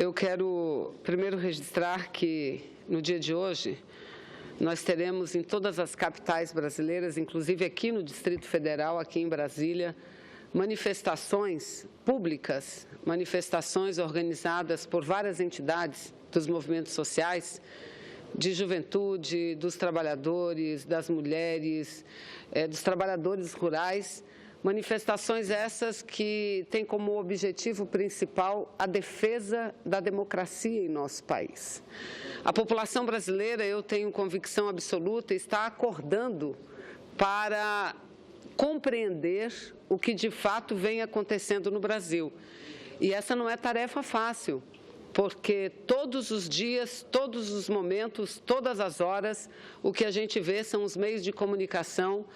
Eu quero primeiro registrar que, no dia de hoje, nós teremos em todas as capitais brasileiras, inclusive aqui no Distrito Federal, aqui em Brasília, manifestações públicas, manifestações organizadas por várias entidades dos movimentos sociais, de juventude, dos trabalhadores, das mulheres, dos trabalhadores rurais, manifestações essas que têm como objetivo principal a defesa da democracia em nosso país. A população brasileira, eu tenho convicção absoluta, está acordando para compreender o que de fato vem acontecendo no Brasil. E essa não é tarefa fácil, porque todos os dias, todos os momentos, todas as horas, o que a gente vê são os meios de comunicação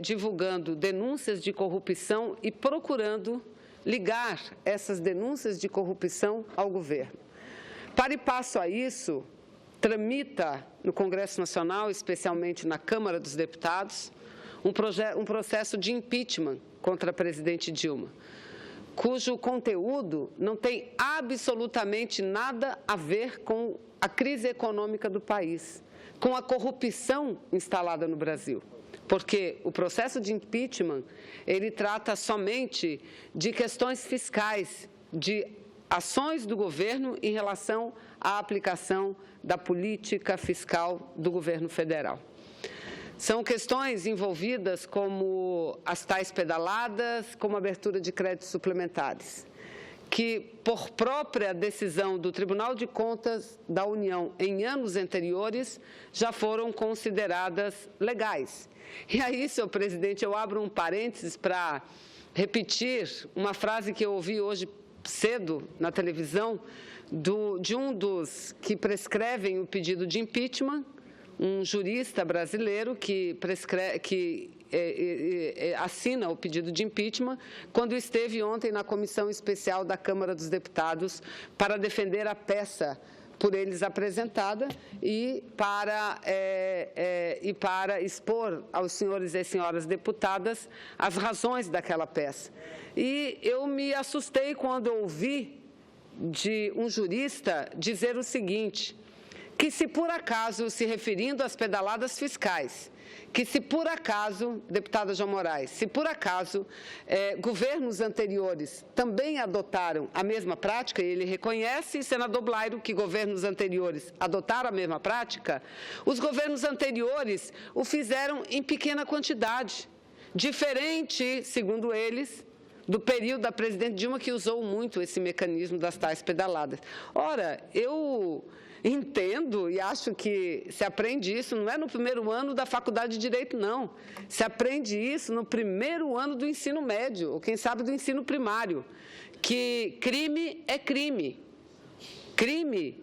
divulgando denúncias de corrupção e procurando ligar essas denúncias de corrupção ao governo. Para e passo a isso, tramita no Congresso Nacional, especialmente na Câmara dos Deputados, um processo de impeachment contra a presidente Dilma, cujo conteúdo não tem absolutamente nada a ver com a crise econômica do país, com a corrupção instalada no Brasil. Porque o processo de impeachment, ele trata somente de questões fiscais, de ações do governo em relação à aplicação da política fiscal do governo federal. São questões envolvidas como as tais pedaladas, como abertura de créditos suplementares, que, por própria decisão do Tribunal de Contas da União em anos anteriores, já foram consideradas legais. E aí, senhor presidente, eu abro um parênteses para repetir uma frase que eu ouvi hoje cedo na televisão de um dos que prescrevem o pedido de impeachment, um jurista brasileiro que assina o pedido de impeachment, quando esteve ontem na Comissão Especial da Câmara dos Deputados para defender a peça por eles apresentada e para expor aos senhores e senhoras deputadas as razões daquela peça. E eu me assustei quando ouvi de um jurista dizer o seguinte, que se por acaso, se referindo às pedaladas fiscais, que se por acaso, deputada João Moraes, se por acaso governos anteriores também adotaram a mesma prática, e ele reconhece, senador Blairo, que governos anteriores adotaram a mesma prática, os governos anteriores o fizeram em pequena quantidade, diferente, segundo eles, do período da presidente Dilma, que usou muito esse mecanismo das tais pedaladas. Ora, eu entendo e acho que se aprende isso, não é no primeiro ano da faculdade de Direito, não. Se aprende isso no primeiro ano do ensino médio, ou quem sabe do ensino primário, que crime é crime. Crime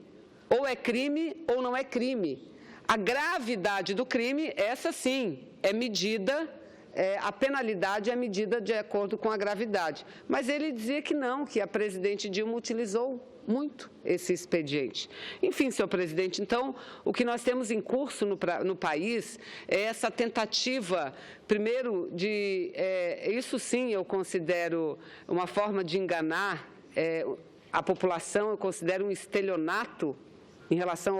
ou é crime ou não é crime. A gravidade do crime, essa sim, é medida, a penalidade é medida de acordo com a gravidade. Mas ele dizia que não, que a presidente Dilma utilizou muito esse expediente. Enfim, senhor presidente, então, o que nós temos em curso no país é essa tentativa, primeiro, isso sim eu considero uma forma de enganar a população, eu considero um estelionato em relação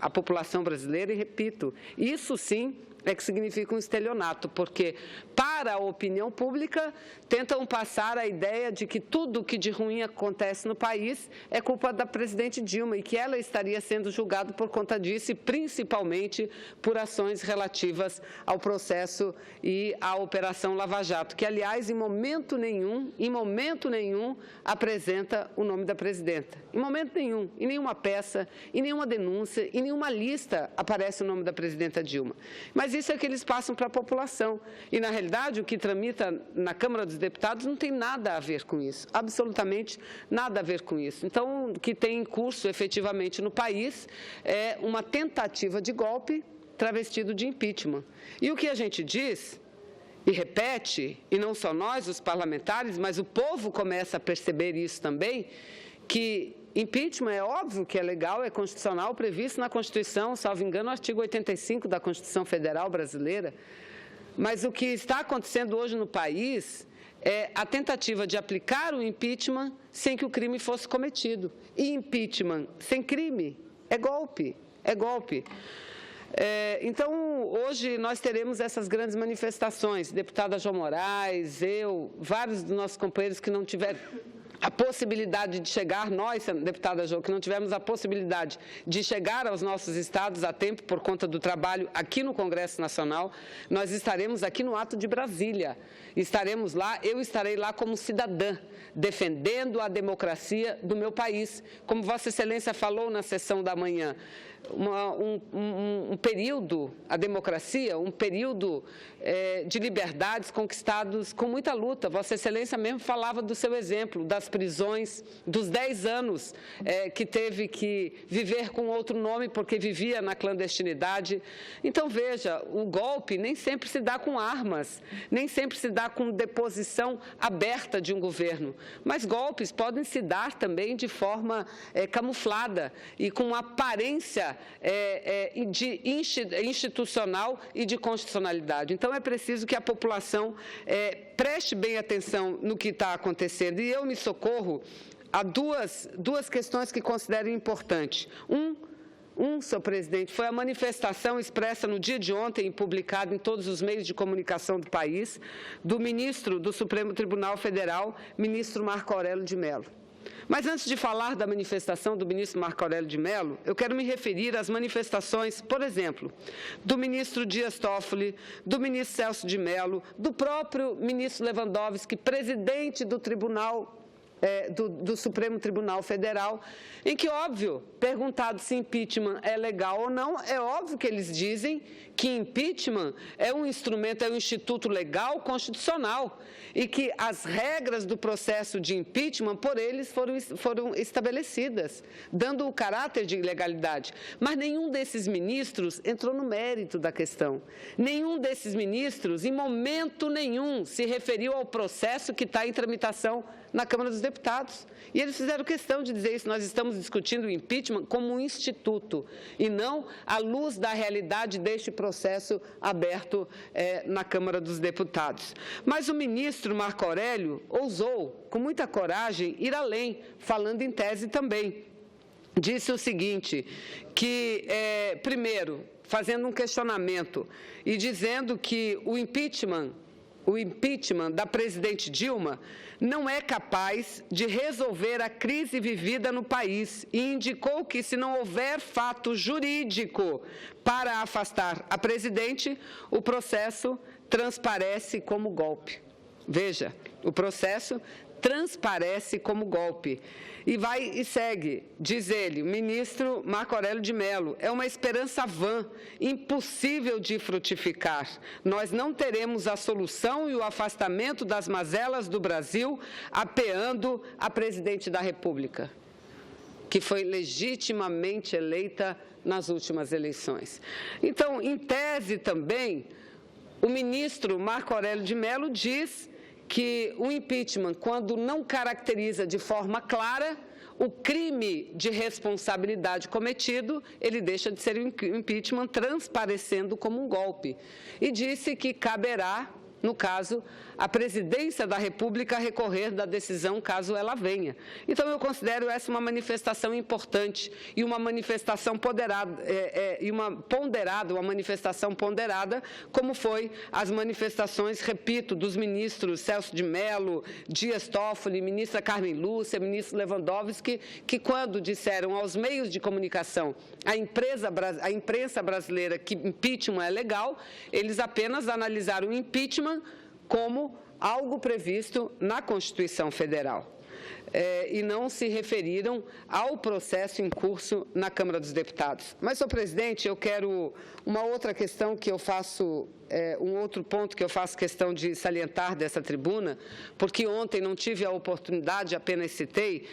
à população brasileira, e repito, isso sim é que significa um estelionato, porque para a opinião pública tentam passar a ideia de que tudo o que de ruim acontece no país é culpa da presidente Dilma e que ela estaria sendo julgada por conta disso e principalmente por ações relativas ao processo e à Operação Lava Jato, que aliás em momento nenhum apresenta o nome da presidenta. Em momento nenhum, em nenhuma peça, em nenhuma denúncia, em nenhuma lista aparece o nome da presidenta Dilma. Mas isso é que eles passam para a população. E, na realidade, o que tramita na Câmara dos Deputados não tem nada a ver com isso, absolutamente nada a ver com isso. Então, o que tem em curso efetivamente no país é uma tentativa de golpe travestido de impeachment. E o que a gente diz, e repete, e não só nós, os parlamentares, mas o povo começa a perceber isso também, que impeachment é óbvio que é legal, é constitucional, previsto na Constituição, salvo engano, no artigo 85 da Constituição Federal Brasileira. Mas o que está acontecendo hoje no país a tentativa de aplicar o impeachment sem que o crime fosse cometido. E impeachment sem crime é golpe, é golpe. Então, hoje nós teremos essas grandes manifestações. Deputada João Moraes, eu, vários dos nossos companheiros que não tiveram a possibilidade de chegar, nós, deputada Jo, que não tivemos a possibilidade de chegar aos nossos estados a tempo por conta do trabalho aqui no Congresso Nacional, nós estaremos aqui no Ato de Brasília. Estaremos lá, eu estarei lá como cidadã, defendendo a democracia do meu país. Como Vossa Excelência falou na sessão da manhã, um período, a democracia, um período de liberdades conquistados com muita luta. Vossa Excelência mesmo falava do seu exemplo, das prisões, dos 10 anos que teve que viver com outro nome porque vivia na clandestinidade. Então, veja, o golpe nem sempre se dá com armas, nem sempre se dá com deposição aberta de um governo, mas golpes podem se dar também de forma camuflada e com aparência institucional e de constitucionalidade. Então, é preciso que a população preste bem atenção no que está acontecendo. E eu me socorro a duas questões que considero importantes. Senhor presidente, foi a manifestação expressa no dia de ontem e publicada em todos os meios de comunicação do país, do ministro do Supremo Tribunal Federal, ministro Marco Aurélio de Mello. Mas antes de falar da manifestação do ministro Marco Aurélio de Mello, eu quero me referir às manifestações, por exemplo, do ministro Dias Toffoli, do ministro Celso de Mello, do próprio ministro Lewandowski, presidente do Tribunal do Supremo Tribunal Federal, em que, óbvio, perguntado se impeachment é legal ou não, é óbvio que eles dizem que impeachment é um instrumento, é um instituto legal constitucional e que as regras do processo de impeachment por eles foram estabelecidas, dando o caráter de ilegalidade. Mas nenhum desses ministros entrou no mérito da questão. Nenhum desses ministros, em momento nenhum, se referiu ao processo que está em tramitação na Câmara dos Deputados. E eles fizeram questão de dizer isso. Nós estamos discutindo o impeachment como um instituto e não à luz da realidade deste processo aberto na Câmara dos Deputados. Mas o ministro Marco Aurélio ousou, com muita coragem, ir além, falando em tese também. Disse o seguinte, que, primeiro, fazendo um questionamento e dizendo que o impeachment da presidente Dilma não é capaz de resolver a crise vivida no país e indicou que, se não houver fato jurídico para afastar a presidente, o processo transparece como golpe. Veja, o processo transparece como golpe. E segue, diz ele, o ministro Marco Aurélio de Mello, é uma esperança vã, impossível de frutificar. Nós não teremos a solução e o afastamento das mazelas do Brasil apeando a presidente da República, que foi legitimamente eleita nas últimas eleições. Então, em tese também, o ministro Marco Aurélio de Mello diz que o impeachment, quando não caracteriza de forma clara o crime de responsabilidade cometido, ele deixa de ser um impeachment, transparecendo como um golpe. E disse que caberá, no caso, a presidência da República recorrer da decisão caso ela venha. Então, eu considero essa uma manifestação importante e uma manifestação uma manifestação ponderada, como foi as manifestações, repito, dos ministros Celso de Mello, Dias Toffoli, ministra Carmen Lúcia, ministro Lewandowski, que quando disseram aos meios de comunicação, a imprensa brasileira, que impeachment é legal, eles apenas analisaram o impeachment como algo previsto na Constituição Federal. E não se referiram ao processo em curso na Câmara dos Deputados. Mas, senhor presidente, eu quero uma outra questão que eu faço, um outro ponto que eu faço questão de salientar dessa tribuna, porque ontem não tive a oportunidade, apenas citei,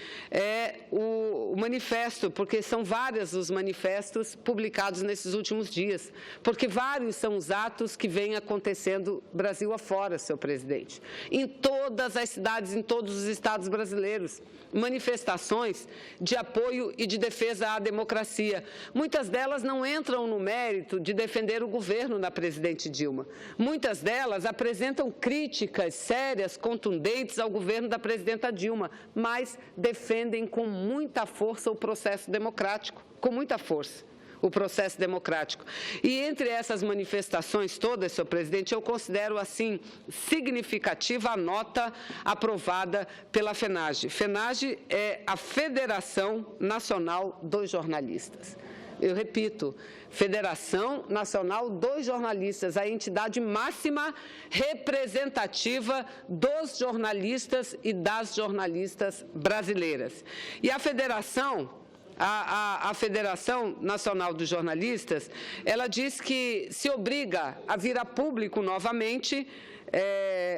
o manifesto, porque são vários os manifestos publicados nesses últimos dias, porque vários são os atos que vêm acontecendo Brasil afora, senhor presidente, em todas as cidades, em todos os estados brasileiros. brasileiros manifestações de apoio e de defesa à democracia. Muitas delas não entram no mérito de defender o governo da presidente Dilma. Muitas delas apresentam críticas sérias, contundentes ao governo da presidenta Dilma, mas defendem com muita força o processo democrático, com muita força. O processo democrático. E entre essas manifestações todas, senhor presidente, eu considero, assim, significativa a nota aprovada pela FENAGE. FENAGE é a Federação Nacional dos Jornalistas. Eu repito, Federação Nacional dos Jornalistas, a entidade máxima representativa dos jornalistas e das jornalistas brasileiras. E a Federação... A Federação Nacional dos Jornalistas, ela diz que se obriga a vir a público novamente,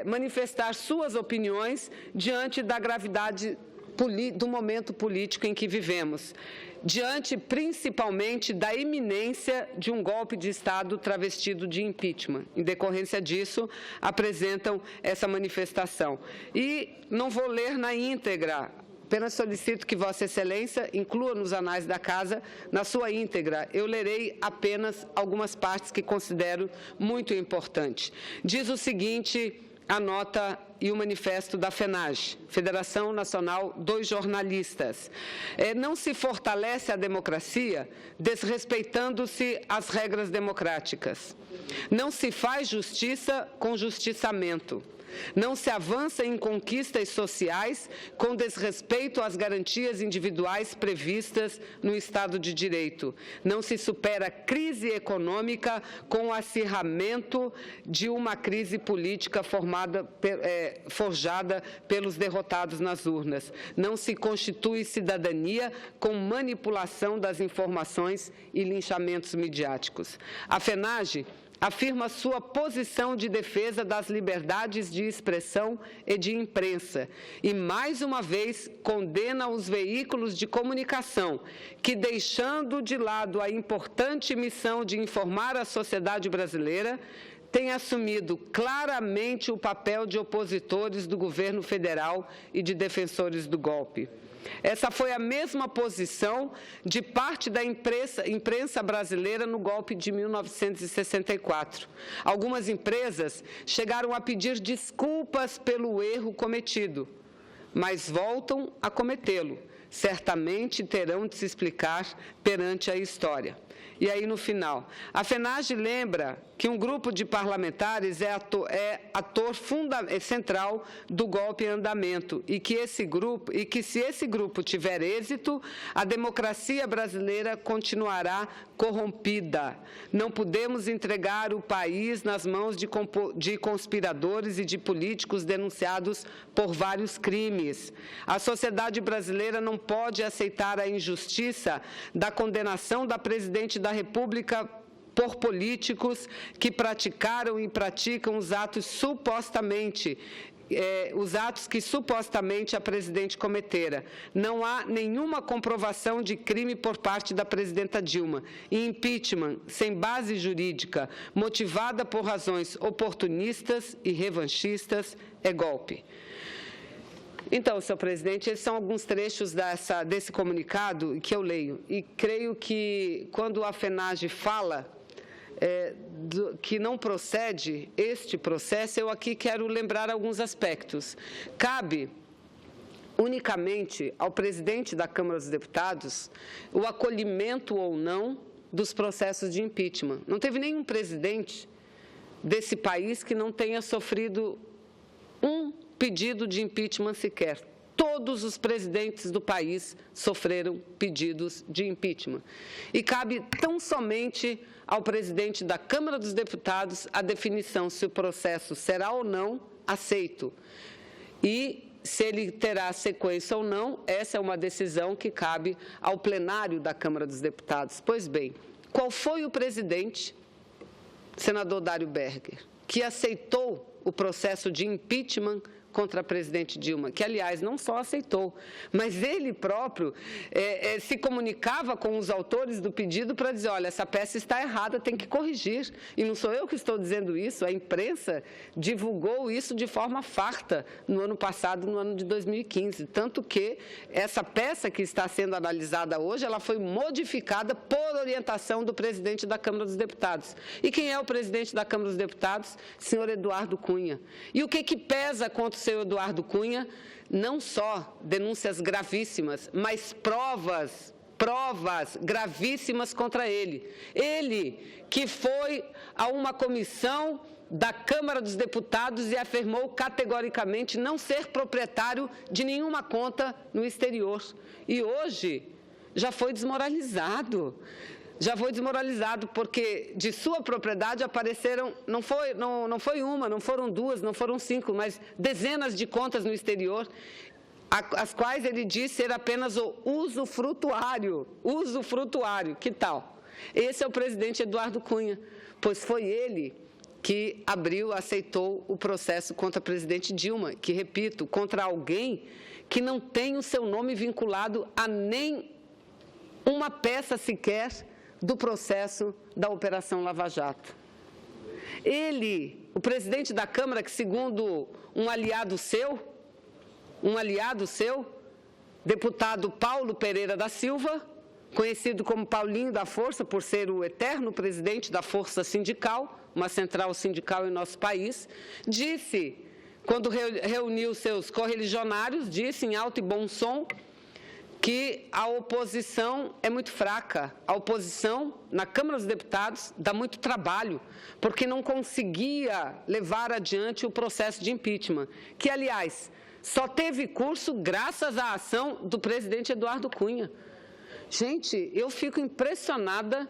manifestar suas opiniões diante da gravidade do momento político em que vivemos, diante principalmente da iminência de um golpe de Estado travestido de impeachment. Em decorrência disso, apresentam essa manifestação. E não vou ler na íntegra. Apenas solicito que Vossa Excelência inclua nos anais da Casa, na sua íntegra. Eu lerei apenas algumas partes que considero muito importantes. Diz o seguinte, a nota e o manifesto da FENAGE, Federação Nacional dos Jornalistas. Não se fortalece a democracia desrespeitando-se as regras democráticas. Não se faz justiça com justiçamento. Não se avança em conquistas sociais com desrespeito às garantias individuais previstas no Estado de Direito. Não se supera a crise econômica com o acirramento de uma crise política forjada pelos derrotados nas urnas. Não se constitui cidadania com manipulação das informações e linchamentos midiáticos. A FENAGE afirma sua posição de defesa das liberdades de expressão e de imprensa e, mais uma vez, condena os veículos de comunicação que, deixando de lado a importante missão de informar a sociedade brasileira, têm assumido claramente o papel de opositores do governo federal e de defensores do golpe. Essa foi a mesma posição de parte da imprensa brasileira no golpe de 1964. Algumas empresas chegaram a pedir desculpas pelo erro cometido, mas voltam a cometê-lo. Certamente terão de se explicar perante a história. E aí, no final, a FENAGE lembra que um grupo de parlamentares é ator central do golpe em andamento e que se esse grupo tiver êxito, a democracia brasileira continuará corrompida. Não podemos entregar o país nas mãos de conspiradores e de políticos denunciados por vários crimes. A sociedade brasileira não pode aceitar a injustiça da condenação da presidente da República por políticos que praticaram e praticam os atos que supostamente a presidente cometera. Não há nenhuma comprovação de crime por parte da presidenta Dilma. E impeachment sem base jurídica, motivada por razões oportunistas e revanchistas, é golpe. Então, senhor presidente, esses são alguns trechos desse comunicado que eu leio. E creio que, quando a FENAGE fala que não procede este processo, eu aqui quero lembrar alguns aspectos. Cabe unicamente ao presidente da Câmara dos Deputados o acolhimento ou não dos processos de impeachment. Não teve nenhum presidente desse país que não tenha sofrido um pedido de impeachment sequer. Todos os presidentes do país sofreram pedidos de impeachment. E cabe tão somente ao presidente da Câmara dos Deputados a definição se o processo será ou não aceito. E se ele terá sequência ou não, essa é uma decisão que cabe ao plenário da Câmara dos Deputados. Pois bem, qual foi o presidente, senador Dário Berger, que aceitou o processo de impeachment contra a presidente Dilma, que, aliás, não só aceitou, mas ele próprio se comunicava com os autores do pedido para dizer, olha, essa peça está errada, tem que corrigir. E não sou eu que estou dizendo isso, a imprensa divulgou isso de forma farta no ano passado, no ano de 2015. Tanto que essa peça que está sendo analisada hoje, ela foi modificada por orientação do presidente da Câmara dos Deputados. E quem é o presidente da Câmara dos Deputados? Senhor Eduardo Cunha. E o que pesa contra o senhor Eduardo Cunha? Não só denúncias gravíssimas, mas provas gravíssimas contra ele. Ele que foi a uma comissão da Câmara dos Deputados e afirmou categoricamente não ser proprietário de nenhuma conta no exterior. E hoje já foi desmoralizado. Já foi desmoralizado porque de sua propriedade apareceram, não foi uma, não foram duas, não foram 5, mas dezenas de contas no exterior, as quais ele diz ser apenas o usufrutuário. Que tal? Esse é o presidente Eduardo Cunha, pois foi ele que aceitou o processo contra a presidente Dilma, que, repito, contra alguém que não tem o seu nome vinculado a nem uma peça sequer do processo da Operação Lava Jato. Ele, o presidente da Câmara, que segundo um aliado seu, deputado Paulo Pereira da Silva, conhecido como Paulinho da Força, por ser o eterno presidente da Força Sindical, uma central sindical em nosso país, disse, quando reuniu seus correligionários, disse em alto e bom som, que a oposição é muito fraca. A oposição, na Câmara dos Deputados, dá muito trabalho, porque não conseguia levar adiante o processo de impeachment, que, aliás, só teve curso graças à ação do presidente Eduardo Cunha. Gente, eu fico impressionada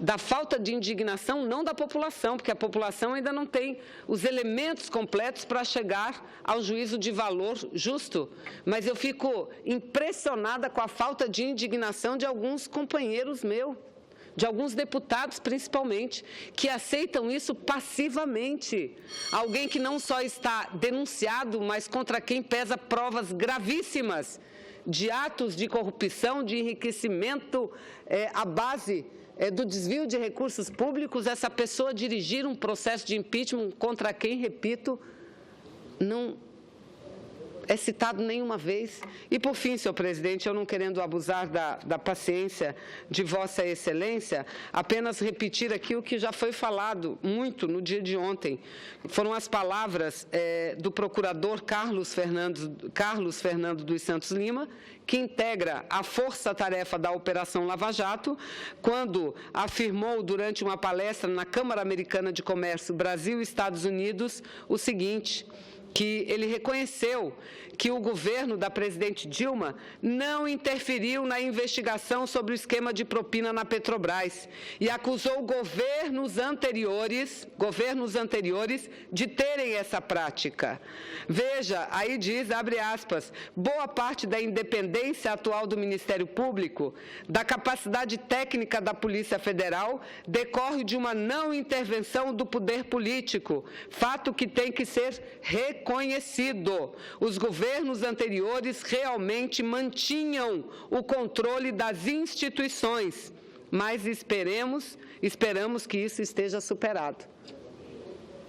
da falta de indignação, não da população, porque a população ainda não tem os elementos completos para chegar ao juízo de valor justo, mas eu fico impressionada com a falta de indignação de alguns companheiros meus, de alguns deputados principalmente, que aceitam isso passivamente. Alguém que não só está denunciado, mas contra quem pesa provas gravíssimas de atos de corrupção, de enriquecimento à base do desvio de recursos públicos, essa pessoa dirigir um processo de impeachment contra quem, repito, não é citado nenhuma vez. E, por fim, senhor presidente, eu não querendo abusar da paciência de Vossa Excelência, apenas repetir aqui o que já foi falado muito no dia de ontem. Foram as palavras do procurador Carlos Fernando dos Santos Lima, que integra a força-tarefa da Operação Lava Jato, quando afirmou durante uma palestra na Câmara Americana de Comércio Brasil e Estados Unidos o seguinte, que ele reconheceu que o governo da presidente Dilma não interferiu na investigação sobre o esquema de propina na Petrobras e acusou governos anteriores de terem essa prática. Veja, aí diz, abre aspas, boa parte da independência atual do Ministério Público, da capacidade técnica da Polícia Federal, decorre de uma não intervenção do poder político, fato que tem que ser reconhecido. Os governos anteriores realmente mantinham o controle das instituições, mas esperamos que isso esteja superado.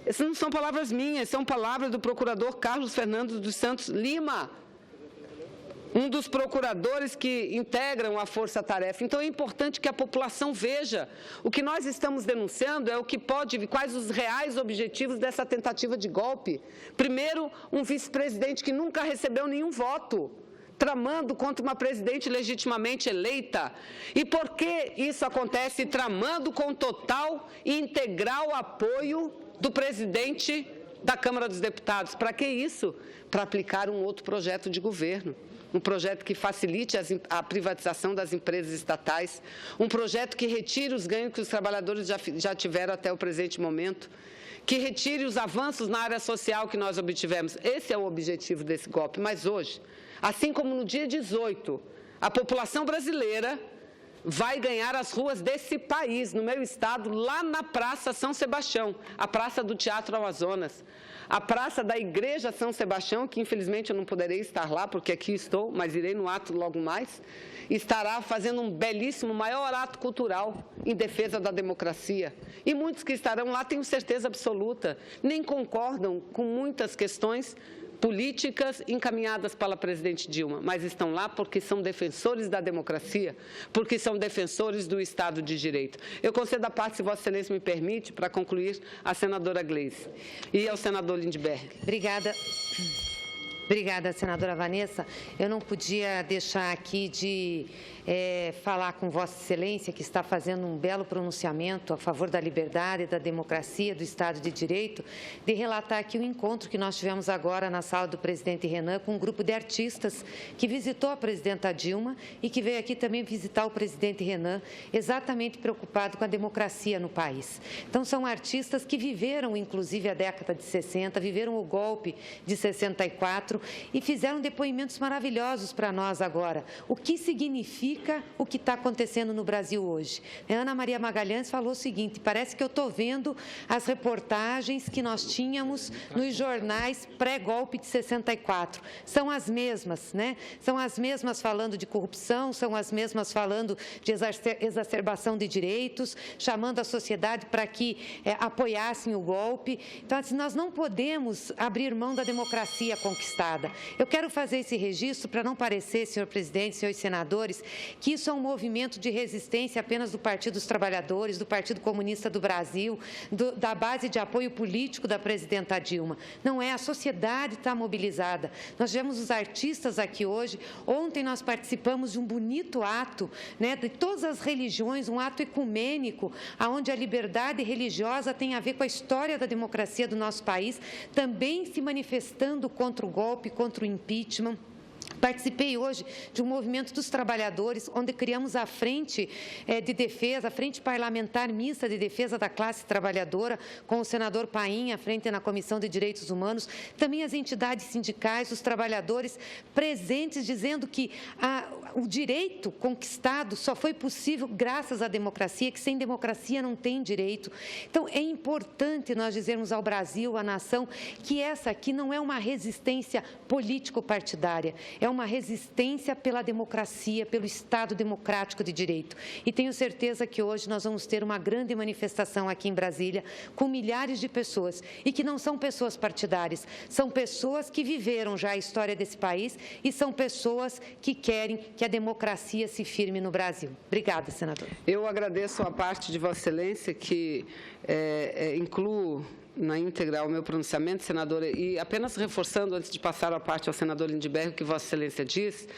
Essas não são palavras minhas, são palavras do procurador Carlos Fernando dos Santos Lima, um dos procuradores que integram a força-tarefa. Então, é importante que a população veja. O que nós estamos denunciando é quais os reais objetivos dessa tentativa de golpe. Primeiro, um vice-presidente que nunca recebeu nenhum voto, tramando contra uma presidente legitimamente eleita. E por que isso acontece? Tramando com total e integral apoio do presidente da Câmara dos Deputados. Para que isso? Para aplicar um outro projeto de governo. Um projeto que facilite a privatização das empresas estatais, um projeto que retire os ganhos que os trabalhadores já tiveram até o presente momento, que retire os avanços na área social que nós obtivemos. Esse é o objetivo desse golpe. Mas hoje, assim como no dia 18, a população brasileira vai ganhar as ruas desse país, no meu estado, lá na Praça São Sebastião, a Praça do Teatro Amazonas, a Praça da Igreja São Sebastião, que infelizmente eu não poderei estar lá, porque aqui estou, mas irei no ato logo mais, estará fazendo um belíssimo, maior ato cultural em defesa da democracia. E muitos que estarão lá, tenho certeza absoluta, nem concordam com muitas questões políticas encaminhadas pela presidente Dilma, mas estão lá porque são defensores da democracia, porque são defensores do Estado de Direito. Eu concedo a parte, se Vossa Excelência me permite, para concluir, à senadora Gleisi e ao senador Lindbergh. Obrigada, senadora Vanessa. Eu não podia deixar aqui de falar com Vossa Excelência, que está fazendo um belo pronunciamento a favor da liberdade, da democracia, do Estado de Direito, de relatar aqui o encontro que nós tivemos agora na sala do presidente Renan com um grupo de artistas que visitou a presidenta Dilma e que veio aqui também visitar o presidente Renan, exatamente preocupado com a democracia no país. Então, são artistas que viveram, inclusive, a década de 60, viveram o golpe de 64 e fizeram depoimentos maravilhosos para nós agora. O que significa o que está acontecendo no Brasil hoje? A Ana Maria Magalhães falou o seguinte: parece que eu estou vendo as reportagens que nós tínhamos nos jornais pré-golpe de 64. São as mesmas, né? São as mesmas falando de corrupção, são as mesmas falando de exacerbação de direitos, chamando a sociedade para que apoiassem o golpe. Então, assim, nós não podemos abrir mão da democracia conquistada. Eu quero fazer esse registro para não parecer, senhor presidente, senhores senadores, que isso é um movimento de resistência apenas do Partido dos Trabalhadores, do Partido Comunista do Brasil, da base de apoio político da presidenta Dilma. Não é, a sociedade está mobilizada. Nós tivemos os artistas aqui hoje. Ontem nós participamos de um bonito ato, né, de todas as religiões, um ato ecumênico, onde a liberdade religiosa tem a ver com a história da democracia do nosso país, também se manifestando contra o golpe, contra o impeachment. Participei hoje de um movimento dos trabalhadores, onde criamos a frente de defesa, a frente parlamentar mista de defesa da classe trabalhadora, com o senador Paim à frente na Comissão de Direitos Humanos, também as entidades sindicais, os trabalhadores presentes, dizendo que o direito conquistado só foi possível graças à democracia, que sem democracia não tem direito. Então, é importante nós dizermos ao Brasil, à nação, que essa aqui não é uma resistência político-partidária, é uma resistência pela democracia, pelo Estado democrático de direito. E tenho certeza que hoje nós vamos ter uma grande manifestação aqui em Brasília, com milhares de pessoas, e que não são pessoas partidárias, são pessoas que viveram já a história desse país e são pessoas que querem que a democracia se firme no Brasil. Obrigada, senador. Eu agradeço a parte de Vossa Excelência, que incluo na íntegra o meu pronunciamento, senadora, e apenas reforçando, antes de passar a parte ao senador Lindbergh, o que Vossa Excelência diz,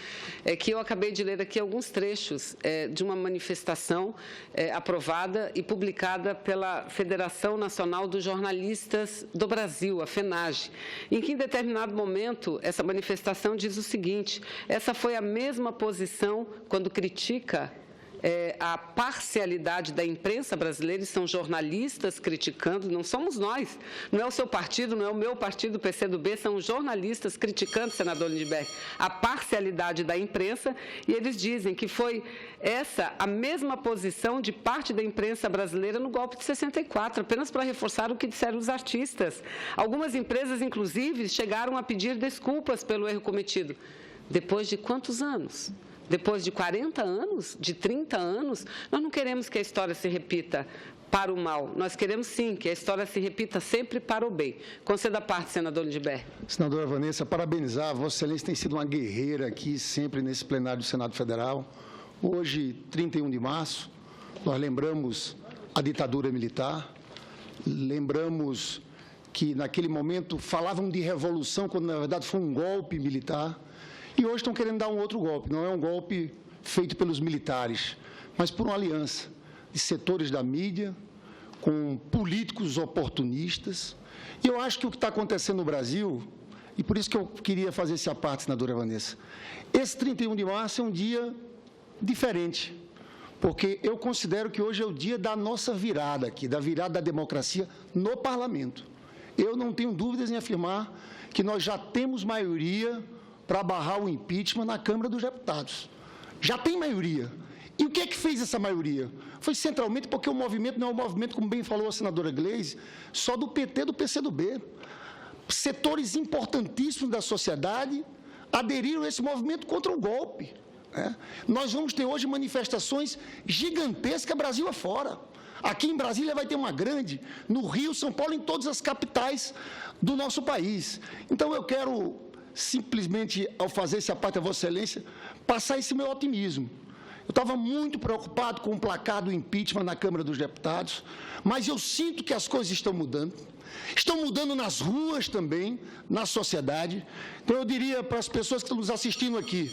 é que eu acabei de ler aqui alguns trechos de uma manifestação aprovada e publicada pela Federação Nacional dos Jornalistas do Brasil, a FENAGE, em que, em determinado momento, essa manifestação diz o seguinte: essa foi a mesma posição quando critica a parcialidade da imprensa brasileira, e são jornalistas criticando, não somos nós, não é o seu partido, não é o meu partido, o PCdoB, são jornalistas criticando, senador Lindbergh, a parcialidade da imprensa, e eles dizem que foi essa a mesma posição de parte da imprensa brasileira no golpe de 64, apenas para reforçar o que disseram os artistas. Algumas empresas, inclusive, chegaram a pedir desculpas pelo erro cometido. Depois de quantos anos? Depois de 40 anos, de 30 anos, nós não queremos que a história se repita para o mal. Nós queremos, sim, que a história se repita sempre para o bem. Conceda a parte, senador Lindbergh. Senadora Vanessa, parabenizar. Vossa Excelência tem sido uma guerreira aqui, sempre nesse plenário do Senado Federal. Hoje, 31 de março, nós lembramos a ditadura militar, lembramos que, naquele momento, falavam de revolução, quando, na verdade, foi um golpe militar. E hoje estão querendo dar um outro golpe. Não é um golpe feito pelos militares, mas por uma aliança de setores da mídia, com políticos oportunistas. E eu acho que o que está acontecendo no Brasil, e por isso que eu queria fazer essa parte, senadora Vanessa, esse 31 de março é um dia diferente, porque eu considero que hoje é o dia da nossa virada aqui, da virada da democracia no parlamento. Eu não tenho dúvidas em afirmar que nós já temos maioria para barrar o impeachment na Câmara dos Deputados. Já tem maioria. E o que é que fez essa maioria? Foi centralmente porque o movimento não é um movimento, como bem falou a senadora Gleisi, só do PT e do PCdoB. Setores importantíssimos da sociedade aderiram a esse movimento contra o golpe. Nós vamos ter hoje manifestações gigantescas Brasil afora. Aqui em Brasília vai ter uma grande, no Rio, São Paulo, em todas as capitais do nosso país. Então, eu quero simplesmente, ao fazer esse aparte a Vossa Excelência, passar esse meu otimismo. Eu estava muito preocupado com o placar do impeachment na Câmara dos Deputados, mas eu sinto que as coisas estão mudando. Estão mudando nas ruas também, na sociedade. Então, eu diria para as pessoas que estão nos assistindo aqui,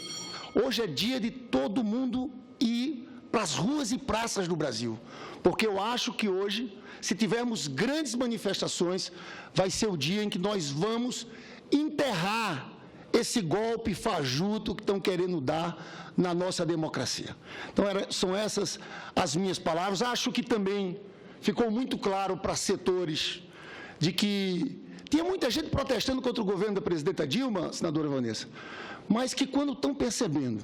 hoje é dia de todo mundo ir para as ruas e praças do Brasil, porque eu acho que hoje, se tivermos grandes manifestações, vai ser o dia em que nós vamos enterrar esse golpe fajuto que estão querendo dar na nossa democracia. Então, são essas as minhas palavras. Acho que também ficou muito claro para setores de que tinha muita gente protestando contra o governo da presidenta Dilma, senadora Vanessa, mas que quando estão percebendo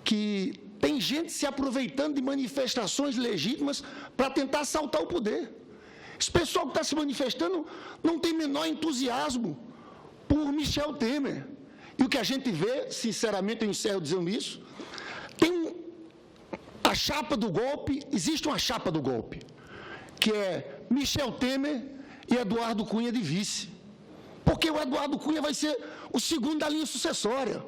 que tem gente se aproveitando de manifestações legítimas para tentar assaltar o poder. Esse pessoal que está se manifestando não tem menor entusiasmo por Michel Temer. E o que a gente vê, sinceramente, eu encerro dizendo isso, tem a chapa do golpe, existe uma chapa do golpe, que é Michel Temer e Eduardo Cunha de vice. Porque o Eduardo Cunha vai ser o segundo da linha sucessória.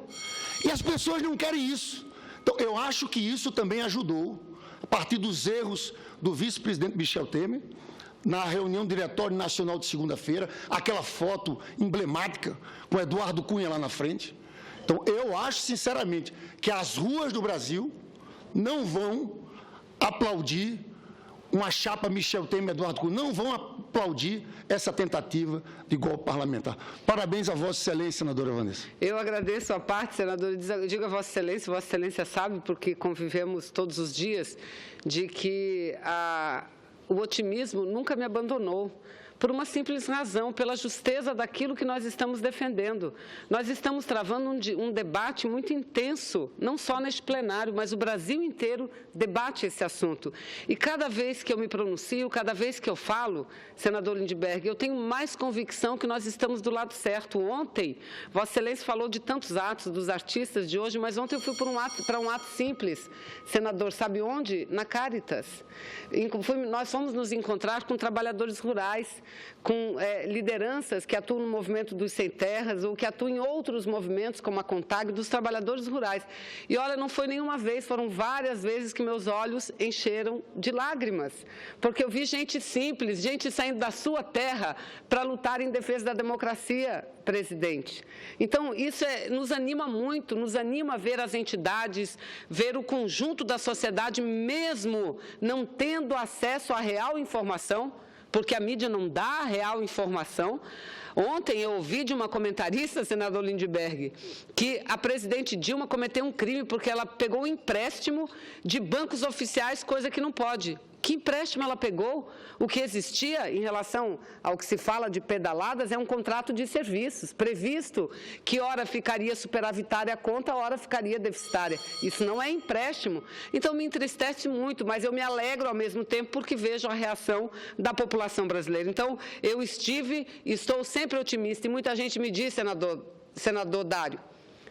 E as pessoas não querem isso. Então, eu acho que isso também ajudou, a partir dos erros do vice-presidente Michel Temer, na reunião do Diretório Nacional de segunda-feira, aquela foto emblemática com Eduardo Cunha lá na frente. Então, eu acho, sinceramente, que as ruas do Brasil não vão aplaudir uma chapa Michel Temer e Eduardo Cunha, não vão aplaudir essa tentativa de golpe parlamentar. Parabéns a Vossa Excelência, senadora Vanessa. Eu agradeço a parte, senador, digo a Vossa Excelência sabe, porque convivemos todos os dias, de que o otimismo nunca me abandonou. Por uma simples razão, pela justeza daquilo que nós estamos defendendo. Nós estamos travando um debate muito intenso, não só neste plenário, mas o Brasil inteiro debate esse assunto. E cada vez que eu me pronuncio, cada vez que eu falo, senador Lindbergh, eu tenho mais convicção que nós estamos do lado certo. Ontem, Vossa Excelência falou de tantos atos dos artistas de hoje, mas ontem eu fui para um ato simples, senador, sabe onde? Na Caritas. Nós fomos nos encontrar com trabalhadores rurais, com lideranças que atuam no movimento dos sem terras ou que atuam em outros movimentos, como a CONTAG, dos trabalhadores rurais. E, olha, não foi nenhuma vez, foram várias vezes que meus olhos encheram de lágrimas, porque eu vi gente simples, gente saindo da sua terra para lutar em defesa da democracia, presidente. Então, isso nos anima muito, nos anima ver as entidades, ver o conjunto da sociedade, mesmo não tendo acesso à real informação, porque a mídia não dá a real informação. Ontem eu ouvi de uma comentarista, senador Lindbergh, que a presidente Dilma cometeu um crime porque ela pegou um empréstimo de bancos oficiais, coisa que não pode. Que empréstimo ela pegou? O que existia em relação ao que se fala de pedaladas é um contrato de serviços, previsto que ora ficaria superavitária a conta, ora ficaria deficitária. Isso não é empréstimo. Então, me entristece muito, mas eu me alegro ao mesmo tempo porque vejo a reação da população brasileira. Então, eu estou sempre otimista e muita gente me diz, senador Dário,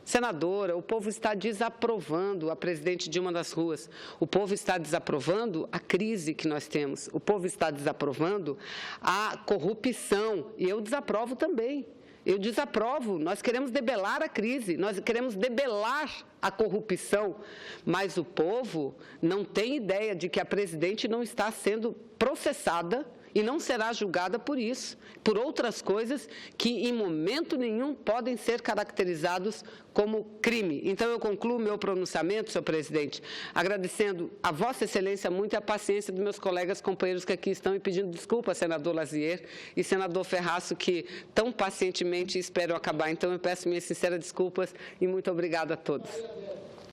senadora, o povo está desaprovando a presidente Dilma das ruas. O povo está desaprovando a crise que nós temos. O povo está desaprovando a corrupção. E eu desaprovo também. Eu desaprovo. Nós queremos debelar a crise, nós queremos debelar a corrupção. Mas o povo não tem ideia de que a presidente não está sendo processada e não será julgada por isso, por outras coisas que em momento nenhum podem ser caracterizados como crime. Então, eu concluo meu pronunciamento, senhor presidente, agradecendo a Vossa Excelência muito e a paciência dos meus colegas companheiros que aqui estão e pedindo desculpa, senador Lazier e senador Ferraço, que tão pacientemente esperam acabar. Então, eu peço minhas sinceras desculpas e muito obrigada a todos.